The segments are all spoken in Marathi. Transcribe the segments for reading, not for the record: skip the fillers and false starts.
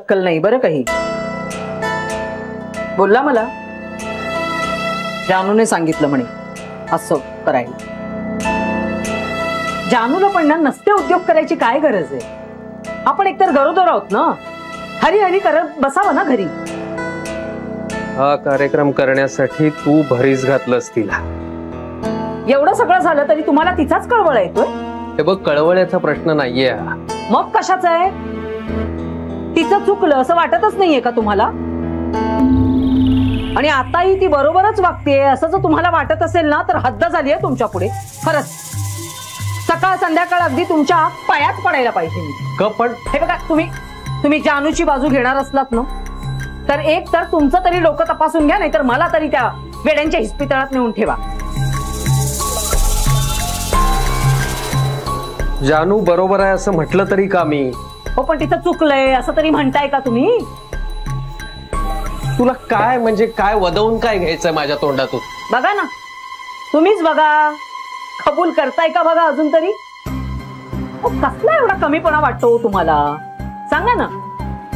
अक्कल नाही बरं काही. बोलला मला, जानूने सांगितलं म्हणे असं करायला. जानूला पण ना नसते उद्योग करायची काय गरज आहे. आपण एकतर गरोदर आहोत ना, हरी हरी करत बसावं ना घरी. हा कार्यक्रम करण्यासाठी तू भरीस घातलंस तिला. एवढं सगळं झालं तरी तुम्हाला तिचाच कळवळ येतोय. हे बघ, कळवळ्याचा प्रश्न नाहीये. मग कशाचा आहे? तिचं चुकलं असं वाटतच नाहीये का तुम्हाला? आणि आताही ती बरोबरच वागतेय असं जर तुम्हाला वाटत असेल ना तर हद्द झाली आहे तुमच्या पुढे. खरंच सकाळ संध्याकाळ अगदी तुमच्या पायात पडायला पाहिजे मी. पण हे बघा, तुम्ही जानूची बाजू घेणार असलात ना तर एक तर तुमचं तरी डोकं तपासून घ्या, नाहीतर मला तरी त्या वेड्यांच्या इस्पितळात नेऊन ठेवा. जानू बरोबर आहे असं म्हटलं तरी का मी? हो पण तिचं चुकलंय असं तरी म्हणताय का तुम्ही? तुला काय म्हणजे काय वदवून काय घ्यायचंय माझ्या तोंडातून? बघा ना, तुम्हीच बघा, कबूल करताय का बघा अजून तरी. कसला एवढा कमीपणा वाटतो तुम्हाला? सांगा ना.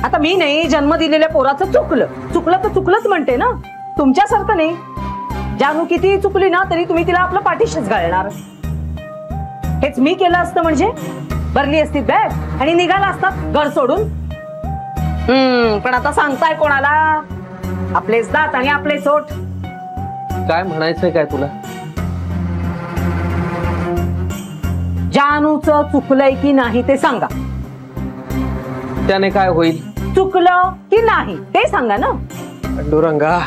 आता मी नाही, जन्म दिलेल्या पोराचं चुकलं तर चुकलंच म्हणते ना. तुमच्यासारखं नाही. जानू किती चुकली ना तरी तुम्ही तिला आपलं पाठीशीच घालणार. हेच मी केलं असतं म्हणजे भरली असती बॅग आणि निघाला असतात घर सोडून. पण आता सांगताय कोणाला? आपलेच दात आणि आपले सोट. काय म्हणायचंय काय तुला? जानूचं चुकलंय की नाही ते सांगा. त्याने काय होईल? चुकलं की नाही ते सांगा ना. पांडुरंगा,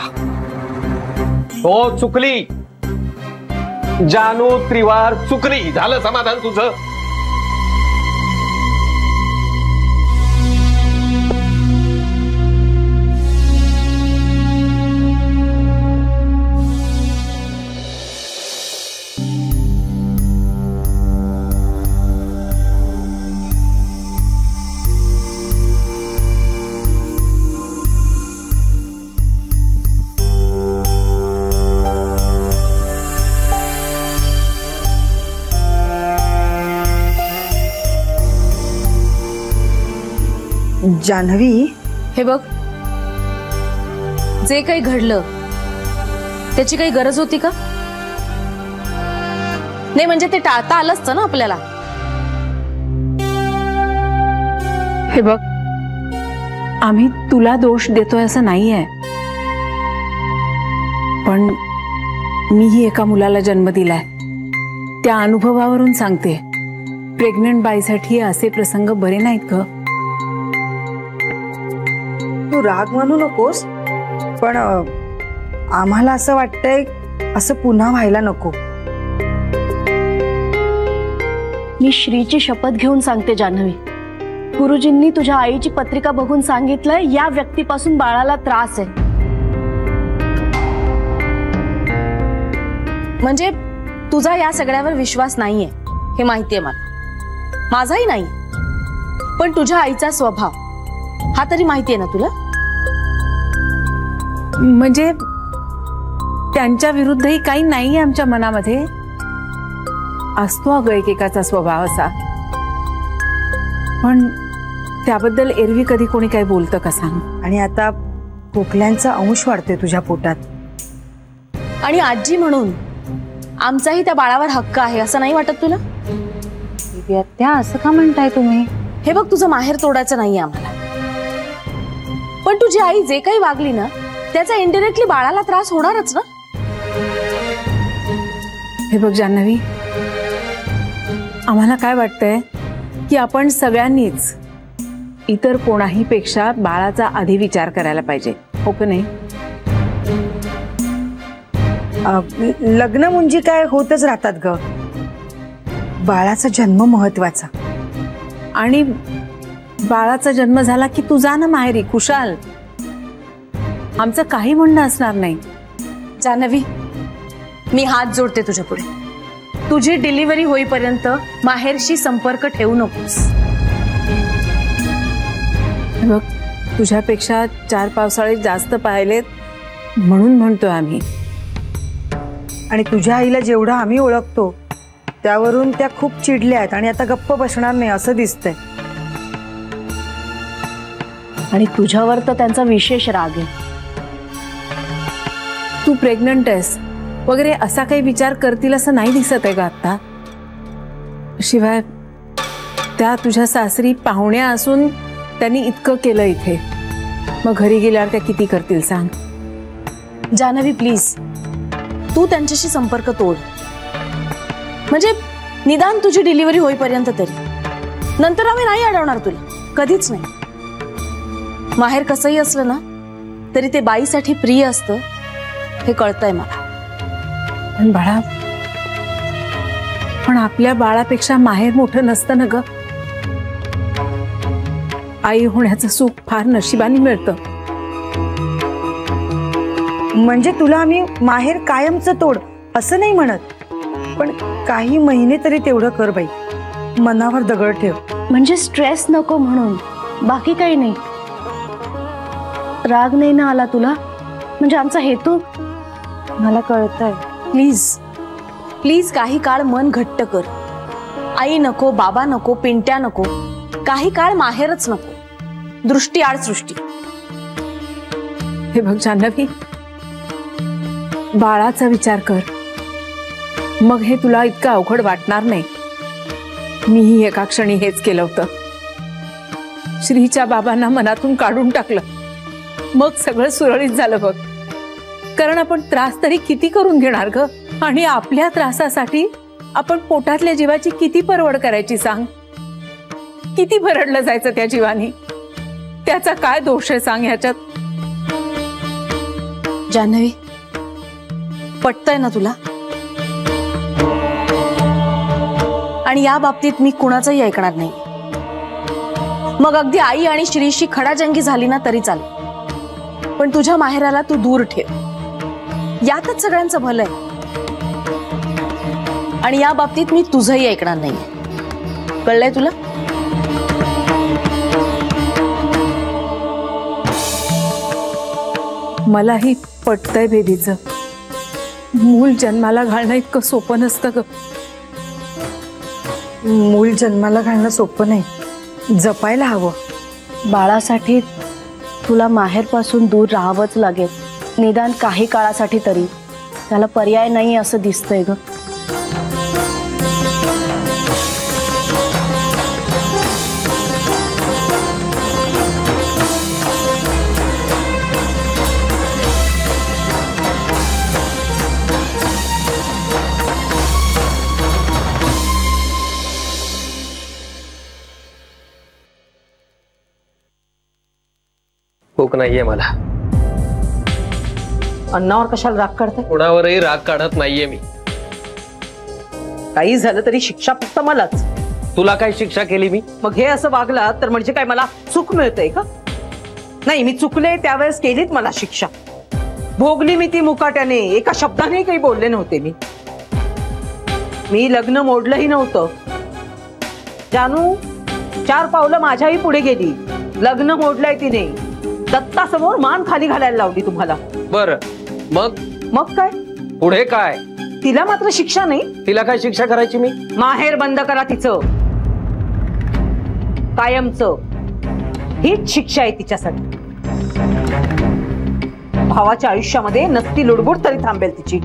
हो चुकली. जानू त्रिवार चुकली. झालं समाधान तुझं? जान्हवी, हे बघ, जे काही घडलं त्याची काही गरज होती का? नाही म्हणजे ते टाळता आलं असतं ना आपल्याला. हे बघ, आम्ही तुला दोष देतोय असं नाहीये, पण मीही एका मुलाला जन्म दिलाय. त्या अनुभवावरून सांगते, प्रेग्नंट बाईसाठी असे प्रसंग बरे नाहीत ग. तू राग मानू नकोस, पण आम्हाला असं वाटतंय असं पुन्हा व्हायला नको. मी श्रीची शपथ घेऊन सांगते जान्हवी, गुरुजींनी तुझ्या आईची पत्रिका बघून सांगितलंय या व्यक्तीपासून बाळाला त्रास आहे. म्हणजे तुझा या सगळ्यावर विश्वास नाहीये हे माहितीये मला. माझाही नाही, पण तुझ्या आईचा स्वभाव हा तरी माहितीये ना तुला. म्हणजे त्यांच्या विरुद्धही काही नाहीये आमच्या मनामध्ये. असतो अगं एकेकाचा स्वभाव असा, पण त्याबद्दल एरवी कधी कोणी काही बोलतं का सांग. आणि आता खोकल्यांचा अंश वाढतोय तुझ्या पोटात. आणि आजी म्हणून आमचाही त्या बाळावर हक्क आहे असं नाही वाटत तुला? त्या असं का म्हणताय तुम्ही? हे बघ, तुझं माहेर तोडायचं नाहीये आम्हाला, पण तुझी आई जे काही वागली ना त्याचा इनडायरेक्टली बाळाला त्रास होणारच ना. हे बघ जान्हवी, आम्हाला काय वाटतंय की आपण सगळ्यांनीच इतर कोणाही पेक्षा बाळाचा आधी विचार करायला पाहिजे, हो की नाही? लग्न म्हणजे काय होतच राहतात ग, बाळाचा जन्म महत्वाचा. आणि बाळाचा जन्म झाला की तू जा ना माहेरी खुशाल, आमचं काही म्हणणं असणार नाही. जान्हवी, मी हात जोडते तुझ्या पुढे. तुझी डिलिव्हरी होईपर्यंत माहेरशी संपर्क ठेवू नकोस. बघ, तुझ्यापेक्षा 4 पावसाळे जास्त पाहिलेत म्हणून म्हणतोय आम्ही. आणि तुझ्या आईला जेवढं आम्ही ओळखतो त्यावरून त्या खूप चिडल्या आहेत आणि आता गप्प बसणार नाही असं दिसतंय. आणि तुझ्यावर तर त्यांचा विशेष राग आहे. तू प्रेग्नंट आहेस वगैरे असा काही विचार करतील असं नाही दिसत आहे का आता? शिवाय त्या तुझ्या सासरी पाहुण्या असून त्यांनी इतकं केलं इथे, मग घरी गेल्यावर त्या किती करतील सांग? जान्हवी प्लीज, तू त्यांच्याशी संपर्क तोड. म्हणजे निदान तुझी डिलिव्हरी होईपर्यंत तरी. नंतर आम्ही नाही अडवणार तुला, कधीच नाही. माहेर कसंही असलं ना तरी ते बाईसाठी प्रिय असतं हे कळतंय मला. पण बाळा, पण आपल्या बाळापेक्षा माहेर मोठं नसतं ना ग. आई होण्याचं सुख फार नशिबाने मिळतं. म्हणजे तुला आम्ही माहेर कायमचं तोड असं नाही म्हणत, पण काही महिने तरी तेवढं कर बाई, मनावर दगड ठेव. म्हणजे स्ट्रेस नको म्हणून, बाकी काही नाही. राग नाही ना आला तुला? म्हणजे आमचा हेतू मला कळतंय. प्लीज प्लीज काही काळ मन घट्ट कर. आई नको, बाबा नको, पिंट्या नको, काही काळ माहेरच नको. दृष्टी आड सृष्टी. हे बघ जान्हवी, बाळाचा विचार कर, मग हे तुला इतकं अवघड वाटणार नाही. मीही एका क्षणी हेच केलं होतं. श्रीच्या बाबांना मनातून काढून टाकलं, मग सगळं सुरळीत झालं बघ. कारण आपण त्रास तरी किती करून घेणार ग, आणि आपल्या त्रासासाठी आपण पोटातल्या जीवाची किती परवड करायची सांग? किती भरडलं जायचं त्या जीवानी? त्याचा काय दोष आहे सांग ह्याच्यात? जान्हवी, पटतंय ना तुला? आणि या बाबतीत मी कुणाचंही ऐकणार नाही. मग अगदी आई आणि श्रीशी खडाजंगी झाली ना तरी चालेल, पण तुझ्या माहेराला तू दूर ठेव. यातच सगळ्यांचं भलं आहे. आणि या बाबतीत मी तुझंही ऐकणार नाही. कळलंय तुला? मलाही पटतंय बेबीचं. मूल जन्माला घालणं इतकं सोपं नसतं ग. मूल जन्माला घालणं सोपं नाही, जपायला हवं. बाळासाठी तुला माहेरपासून दूर राहावंच लागेल, निदान काही काळासाठी तरी. त्याला पर्याय नाही असं दिसतंय ग. भूक नाहीये मला. अन्नावर कशाला राग काढताय? कोणावरही राग काढत नाहीये मी. काही झालं तरी शिक्षा फक्त मलाच. तुला काय शिक्षा केली मी? मग हे असं वागला तर म्हणजे काय मला सुख मिळतंय का? नाही, मी चुकले त्यावेळेस केलीत मला शिक्षा. भोगली मी ती मुकाट्याने, एका शब्दाने काही बोलले नव्हते मी. मी लग्न मोडलंही नव्हतं. जानू 4 पावलं माझ्याही पुढे गेली. लग्न मोडलंय तिने. दत्तासमोर मान खाली घालायला लावली तुम्हाला. बर, मग मग काय पुढे काय? तिला मात्र शिक्षा नाही. तिला काय शिक्षा करायची मी? माहेर बंद करा तिचं, कायमचं. हीच शिक्षा आहे तिच्यासाठी. भावाच्या आयुष्यामध्ये नसती लुडबुड तरी थांबेल तिची.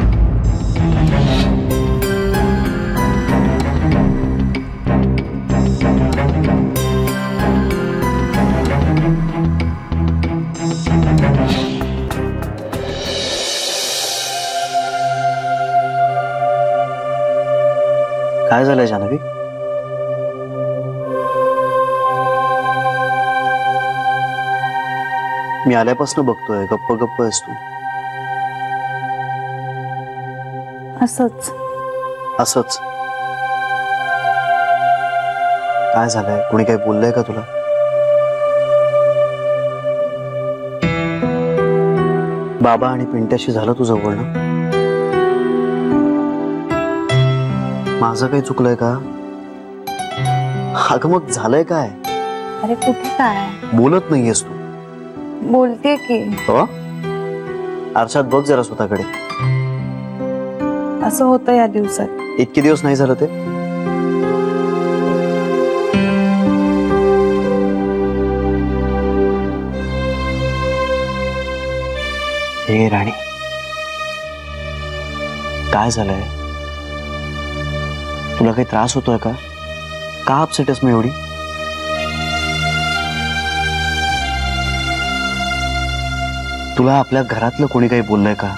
काय झालंय जान्हवी? मी आल्यापासून बघतोय गप्प गप्प आहेस तू. असंच असंच काय झालंय? कोणी काही बोललंय का तुला? बाबा आणि पिंट्याशी झालं तुझं बोलणं? माझं काही चुकलंय का? अगं मग झालंय काय? अरे कुठे काय बोलत नाहीयेस तू. बोलते की. हो, आरशात बघ जरा स्वतःकडे. असं होतं या दिवसात. इतके दिवस नाही झालं ते? राणी, काय झालंय? तुला काही त्रास होतोय का? का अपसेट आहेस मी एवढी? तुला आपल्या घरातलं कोणी काही बोललंय का?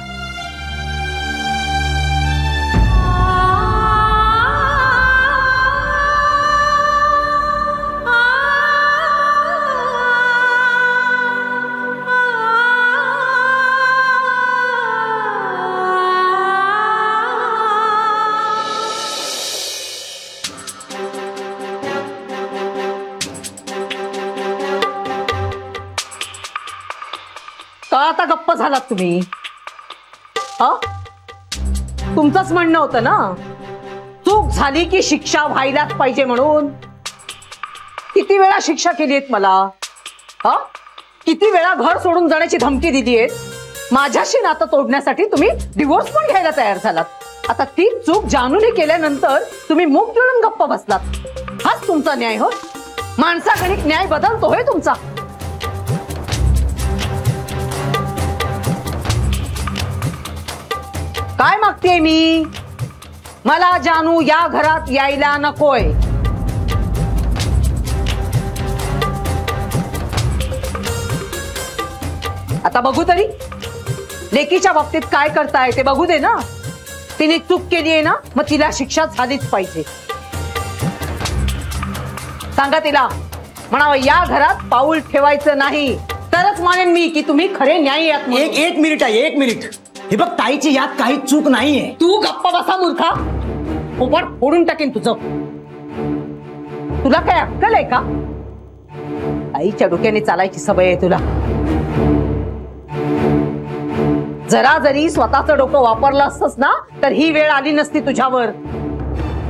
का आता गप्प झालात तुम्ही? तुमचंच म्हणणं होतं ना, चूक झाली की शिक्षा व्हायलाच पाहिजे म्हणून. किती वेळा शिक्षा केली आहेत मला? किती वेळा घर सोडून जाण्याची धमकी दिली आहे? माझ्याशी नातं तोडण्यासाठी तुम्ही डिवोर्स पण घ्यायला तयार झालात. आता ती चूक जानूने केल्यानंतर तुम्ही मुख गिळून गप्प बसलात. हाच तुमचा न्याय हो? माणसागणिक न्याय बदलतोय तुमचा. काय मागतेय मी? मला जानू या घरात यायला नकोय. आता बघू तरी लेकीच्या बाबतीत काय करताय ते बघू दे ना. तिने चूक केली आहे ना, मग तिला शिक्षा झालीच पाहिजे. सांगा तिला, म्हणावं या घरात पाऊल ठेवायचं नाही, तरच मानेन मी की तुम्ही खरे न्यायी आहात. एक मिनिट आहे, एक मिनिट. हे बघ, ताईची यात काही चूक नाहीये. तू गप्पा बसा मूर्खा. पोपट फोडून टाकेन तुझं. तुला काय अक्कल आहे का? आईच्या डोक्याने चालायची सवय आहे तुला. जरा जरी स्वतःचं डोकं वापरलं असतंस ना, तर ही वेळ आली नसती तुझ्यावर.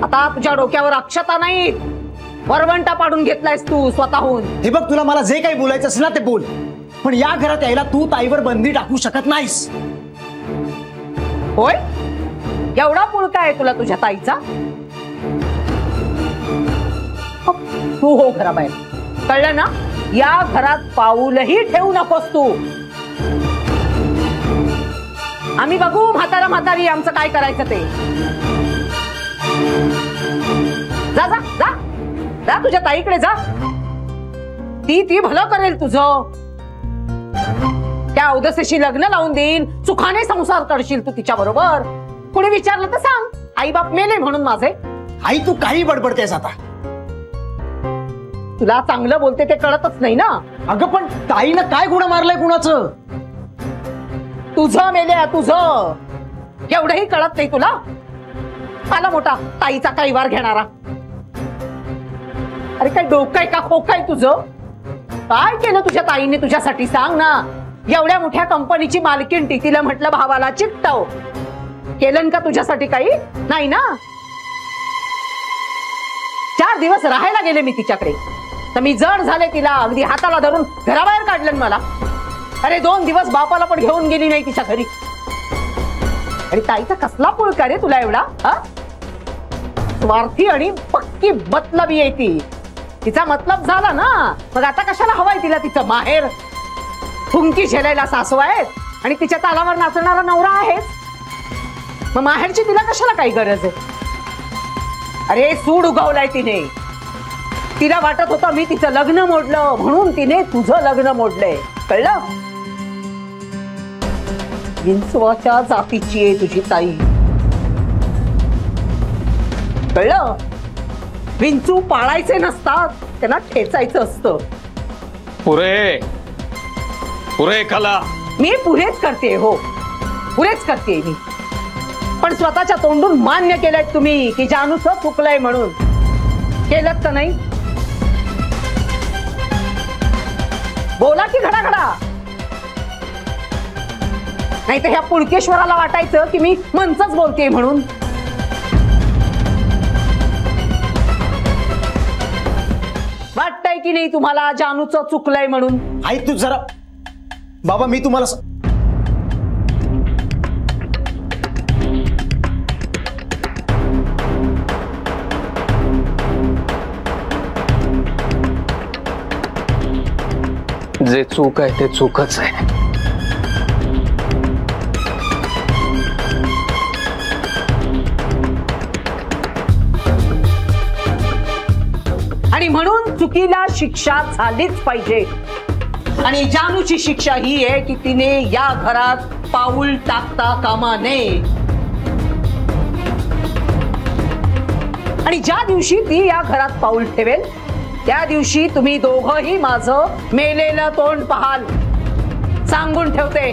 आता तुझ्या डोक्यावर अक्षता नाही, वरवंटा पाडून घेतलायस तू स्वतःहून. हे बघ, तुला मला जे काही बोलायचं असेल ना ते बोल, पण या घरात यायला तू ताईवर बंदी टाकू शकत नाहीस. होय? एवढा पुळका आहे तुला तुझ्या ताईचा? तू हो घराबाहेर, कळलं ना? या घरात पाऊलही ठेवू नकोस तू. आम्ही बघू म्हातारा म्हातारी आमचं काय करायचं ते. जा जा जा जा, तुझ्या ताईकडे जा. ती भलं करेल तुझं. त्या औदसेशी लग्न लावून देईल, सुखाने संसार करशील तू तिच्या बरोबर. कोणी विचारलं तर सांग, आई बाप मेले म्हणून माझे. आई, तू काही बडबडतेस आता. तुला चांगलं बोलते ते कळतच नाही ना. अगं, पण ताईनं काय गुन्हा मारलाय कुणाचं? तुझं मेल्या, तुझं. एवढंही कळत नाही तुला? आला मोठा ताईचा कैवार घेणारा. अरे काय डोकं आहे का खोकं आहे तुझं? काय केलं तुझ्या ताईने तुझ्यासाठी सांग ना. एवढ्या मोठ्या कंपनीची मालकीण ती, तिला म्हटलं भावाला चिकटव. केलं का तुझ्यासाठी काही? नाही ना. 4 दिवस राहायला गेले मी तिच्याकडे, तर मी जड झाले तिला. अगदी हाताला धरून घराबाहेर काढलं मला. अरे 2 दिवस बापाला पण घेऊन गेली नाही तिच्या घरी. आणि ताईचा कसला पुळका रे तुला एवढा? स्वार्थी आणि पक्की मतलबी आहे ती. तिचा मतलब झाला ना, मग आता कशाला हवाय तिला तिचं माहेर? फुंकी झेलायला सासू आहेत आणि तिच्या तालावर नाचणारा नवरा आहेच. मग माहेरची तिला कशाला काही गरज आहे? अरे सूड उगवलाय तिने. तिला वाटत होतं मी तिचं लग्न मोडलं म्हणून तिने तुझं लग्न मोडलंय. कळलं? विंचवाच्या जातीची आहे तुझी ताई. कळलं? विंचू पाळायचे नसतात, त्यांना ठेचायचं असतं. पुरे पुरे कला. मी पुरेच करते हो, पुरेच करते मी. पण स्वतःच्या तोंडून मान्य केलंय तुम्ही की जानूचं चुकलंय म्हणून. केलं तर नाही? बोला की घडाघडा. नाही तर ह्या पुळकेश्वराला वाटायचं की मी मनचंच बोलतेय म्हणून. वाटतंय की नाही तुम्हाला जानूचं चुकलंय म्हणून? आई, तू जरा. बाबा, मी तुम्हाला जे चूक आहे ते चूकच आहे. आणि म्हणून चुकीला शिक्षा झालीच पाहिजे. आणि जानूची शिक्षा ही आहे की तिने या घरात पाऊल टाकता कामा नये. आणि ज्या दिवशी ती या घरात पाऊल ठेवेल त्या दिवशी तुम्ही दोघंही माझं मेलेलं तोंड पाहाल. सांगून ठेवते.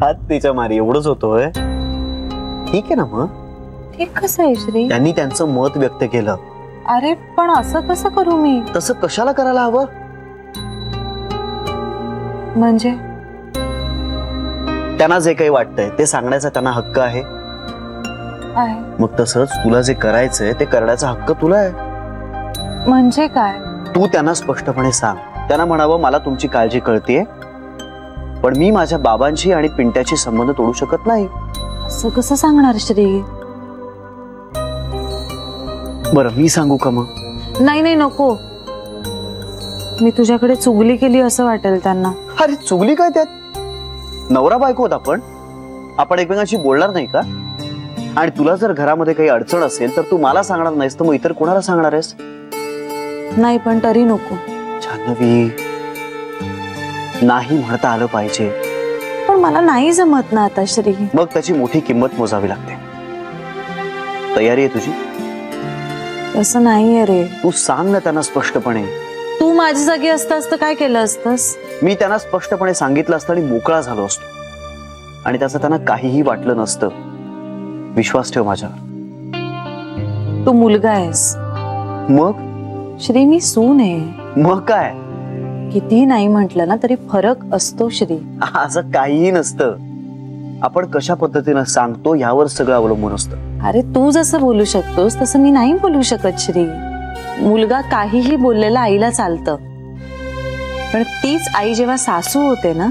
हात तिच्या मारी एवढंच होतोय. ठीक आहे ना मग. ठीक कसं आहे श्री? त्यांनी त्यांचं मत व्यक्त केलं. अरे पण असं कसं करू मी? तसं कशाला करायला हवं? म्हणजे त्यांना जे काही वाटतंय ते सांगण्याचा त्यांना हक्क आहे. मग तसंच तुला जे करायचंय ते करण्याचा हक्क तुला आहे. म्हणजे काय? तू त्यांना स्पष्टपणे सांग. त्यांना म्हणावं मला तुमची काळजी कळतेय पण मी माझ्या बाबांची आणि पिंट्याची संबंध तोडू शकत नाही. असं कसं सांगणार श्री? बरं मी सांगू का मग? नाही नाही नको. मी तुझ्याकडे चुगली केली असं वाटेल त्यांना. अरे चुगली काय त्यात? नवरा बायको होत आपण एकमेकांशी बोलणार नाही का? आणि तुला जर घरामध्ये काही अडचण असेल तर तू मला सांगणार नाहीस तर मग इतर कोणाला सांगणार आहेस? नाही पण तरी नको. जान्हवी नाही म्हणता आलं पाहिजे. पण मला नाही जमत ना आता श्री. मग त्याची मोठी किंमत मोजावी लागते. तयारी आहे तुझी? असं नाहीये रे. तू सांग ना त्यांना स्पष्टपणे. तू माझ्या जागी असतास तर काय केलं असतंस? मी त्यांना स्पष्टपणे सांगितलं असतं आणि मोकळा झालो असतो आणि त्याचं त्यांना काहीही वाटलं नसतं. विश्वास ठेव माझ्यावर. तू मुलगा आहेस. मग श्री मी सून आहे. मग काय? कितीही नाही म्हटलं ना तरी फरक असतो श्री. असं काहीही नसतं. आपण कशा पद्धतीनं सांगतो यावर सगळं अवलंबून असतं. अरे तू जसं बोलू शकतोस तसं मी नाही बोलू शकत श्री. मुलगा काहीही बोललेला आईला चालतं पण तीच आई जेव्हा सासू होते ना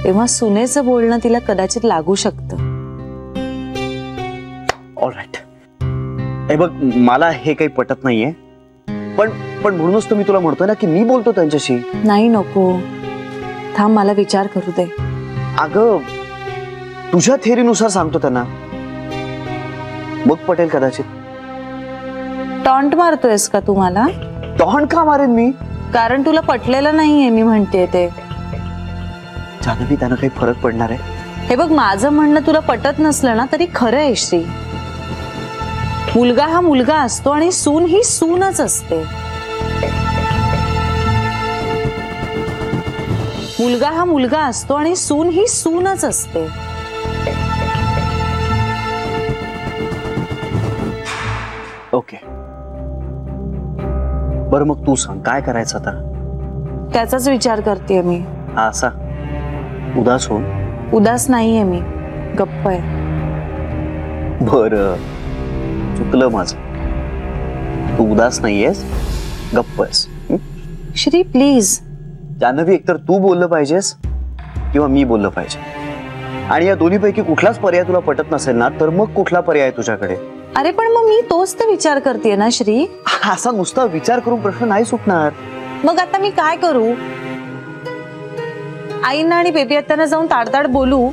तेव्हा सुनेचं बोलणं तिला कदाचित लागू शकतं. ऑलराईट. हे बघ मला हे काही पटत नाहीये पण म्हणूनच तुम्ही तुला म्हणतोय ना की मी बोलतो त्यांच्याशी. नाही नको. थांब मला विचार करू दे. अगं तुझ्या थेरीनुसार सांगतो त्यांना. मग पटेल कदाचित. टॉन्ट मारतोयस का तू मला? टॉन्ट का मारेन मी? कारण तुला पटलेलं नाहीये मी म्हणतेय ते. जान्हवी त्यांना काही फरक पडणार आहे? हे बघ माझं म्हणणं तुला पटत नसलं ना तरी खरं आहे श्री. मुलगा हा मुलगा असतो आणि सून ही सूनच असते. मुलगा हा मुलगा असतो आणि सून ही सूनच असते. ओके बरं मग तू सांग काय करायचं आता? त्याचाच विचार करतेय मी. असा उदास होऊन? उदास नाहीये मी. गप्प आहे. बरं चुकलं माझं. तू उदास नाहीयेस गप्प आहेस. श्री प्लीज. जान्हवी एकतर तू बोललं पाहिजेस किंवा मी बोललं पाहिजे. आणि या दोन्हीपैकी कुठलाच पर्याय तुला पटत नसेल ना तर मग कुठला पर्याय तुझ्याकडे? अरे पण मग मी तोच तर विचार करतेय ना श्री. असा नुसता विचार करून प्रश्न नाही सुटणार. मग आता मी काय करू? आईंना आणि बेबी आत्यांना जाऊन ताडताड बोलू?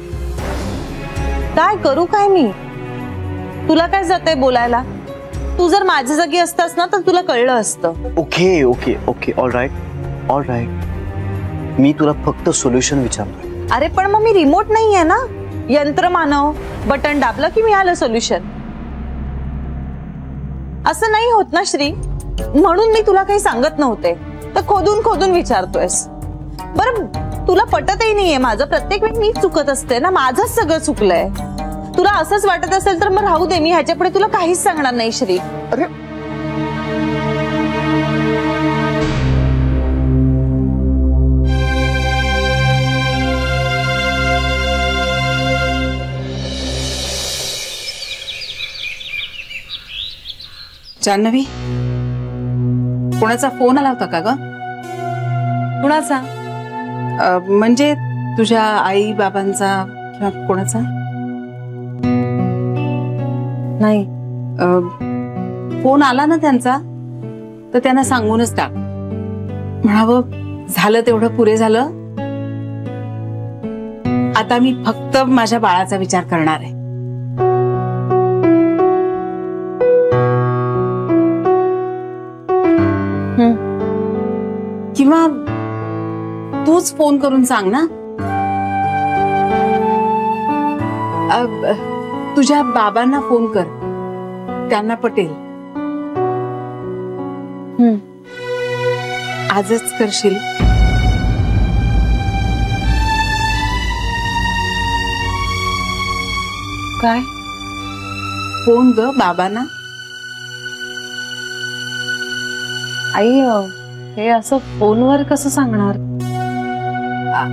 काय करू काय मी? तुला काय जातंय बोलायला? तू जर माझ्या जागी असतास ना तर तुला कळलं असतं. Okay okay okay alright alright. मी तुला फक्त सोल्युशन विचारतोय. अरे पण मग मी रिमोट नाहीये ना. यंत्र मानव. बटन दाबलं की मिळालं सोल्युशन. असं नाही होत ना श्री. म्हणून मी तुला काही सांगत नव्हते तर खोदून खोदून विचारतोयस. बरं तुला पटतही नाहीये माझं. प्रत्येक वेळी मी चुकत असते ना. माझंच सगळं चुकलंय. तुला असंच वाटत असेल तर मग राहू दे. मी ह्याच्या पुढे तुला काहीच सांगणार नाही श्री. अरे जान्हवी कोणाचा फोन आला होता का ग? कुणाचा? म्हणजे तुझ्या आई बाबांचा किंवा कोणाचा? नाही. फोन आला ना त्यांचा तर त्यांना सांगूनच टाक, म्हणावं झालं तेवढं पुरे झालं, आता मी फक्त माझ्या बाळाचा विचार करणार आहे. किंवा तूच फोन करून सांग ना. तुझ्या बाबांना फोन कर, त्यांना पटेल. आजच करशील? काय? फोन ग बाबांना. आई हे असं फोनवर कसं सांगणार?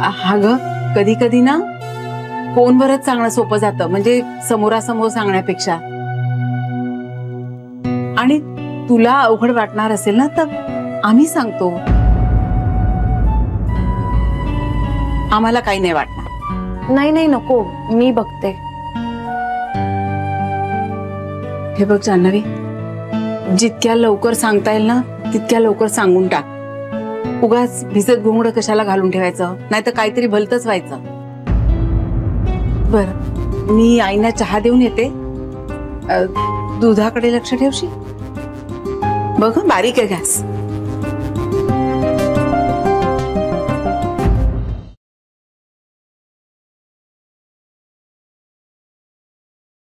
हा ग, कधी कधी ना फोनवरच सांगणं सोपं जातं, म्हणजे समोरासमोर सांगण्यापेक्षा. आणि तुला अवघड वाटणार असेल ना तर आम्ही सांगतो, आम्हाला काही नाही वाटणार. नाही नाही नको, मी बघते. हे बघ जान्हवी, जितक्या लवकर सांगता येईल ना तितक्या लवकर सांगून टाक. उगाच भिजत घोंगडं कशाला घालून ठेवायचं, नाही तर काहीतरी भलतच व्हायचं. बर, मी आईना चहा देऊन येते. दुधाकडे लक्ष ठेवशी. बघ बारीक आहे गॅस.